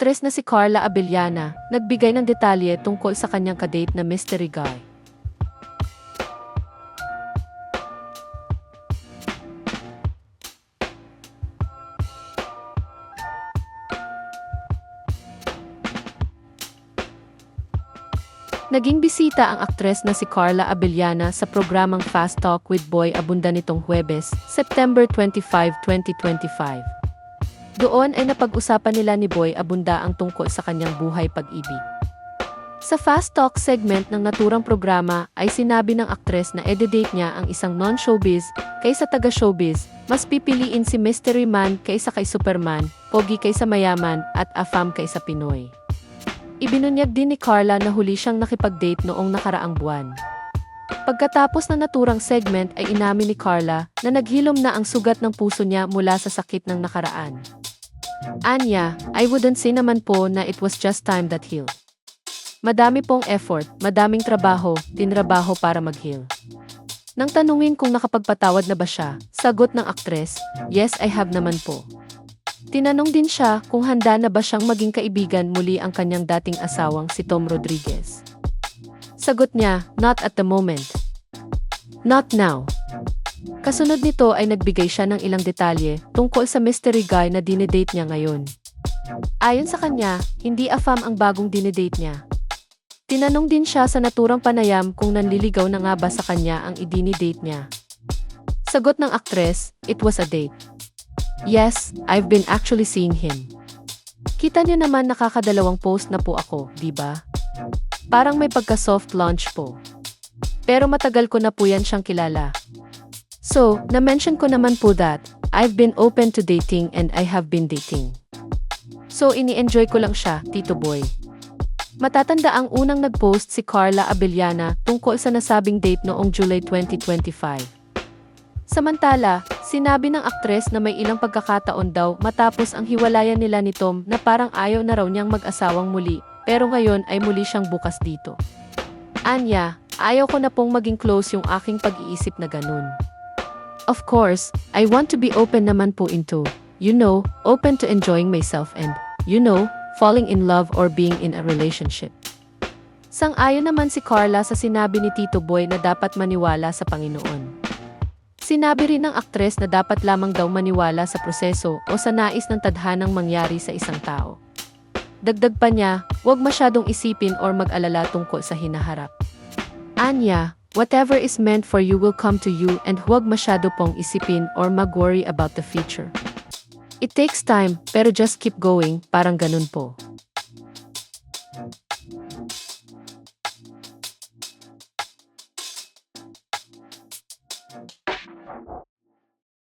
aktres na si Carla Abellana, nagbigay ng detalye tungkol sa kanyang kadate na mystery guy. Naging bisita ang aktres na si Carla Abellana sa programang Fast Talk with Boy Abunda nitong Huwebes, September 25, 2025. Doon ay napag-usapan nila ni Boy Abunda ang tungkol sa kanyang buhay pag-ibig. Sa Fast Talk segment ng naturang programa ay sinabi ng aktres na ede-date niya ang isang non-showbiz kaysa taga-showbiz, mas pipiliin si mystery man kaysa kay Superman, pogi kaysa mayaman at afam kaysa Pinoy. Ibinunyag din ni Carla na huli siyang nakipag-date noong nakaraang buwan. Pagkatapos ng naturang segment ay inamin ni Carla na naghilom na ang sugat ng puso niya mula sa sakit ng nakaraan. Anya, I wouldn't say naman po na it was just time that healed. Madami pong effort, madaming trabaho, tinrabaho para mag-heal. Nang tanungin kung nakapagpatawad na ba siya, sagot ng aktres, yes I have naman po. Tinanong din siya kung handa na ba siyang maging kaibigan muli ang kanyang dating asawang si Tom Rodriguez. Sagot niya, not at the moment. Not now. Kasunod nito ay nagbigay siya ng ilang detalye tungkol sa mystery guy na dinedate niya ngayon. Ayon sa kanya, hindi afam ang bagong dinedate niya. Tinanong din siya sa naturang panayam kung nanliligaw na nga ba sa kanya ang idinidate niya. Sagot ng aktres, it was a date. Yes, I've been actually seeing him. Kita niyo naman nakakadalawang post na po ako, di ba? Parang may pagka-soft launch po. Pero matagal ko na po yan siyang kilala. So, na-mention ko naman po that, I've been open to dating and I have been dating. So, ini-enjoy ko lang siya, Tito Boy. Matatanda ang unang nag-post si Carla Abellana tungkol sa nasabing date noong July 2025. Samantala, sinabi ng aktres na may ilang pagkakataon daw matapos ang hiwalayan nila ni Tom na parang ayaw na raw niyang mag-asawang muli, pero ngayon ay muli siyang bukas dito. Anya, ayaw ko na pong maging close yung aking pag-iisip na ganun. Of course, I want to be open naman po into, open to enjoying myself and, falling in love or being in a relationship. Sang-ayon naman si Carla sa sinabi ni Tito Boy na dapat maniwala sa Panginoon. Sinabi rin ng aktres na dapat lamang daw maniwala sa proseso o sa nais ng tadhanang mangyari sa isang tao. Dagdag pa niya, huwag masyadong isipin or mag-alala tungkol sa hinaharap. Anya, whatever is meant for you will come to you and huwag masyado pong isipin or mag-worry about the future. It takes time, pero just keep going, parang ganun po.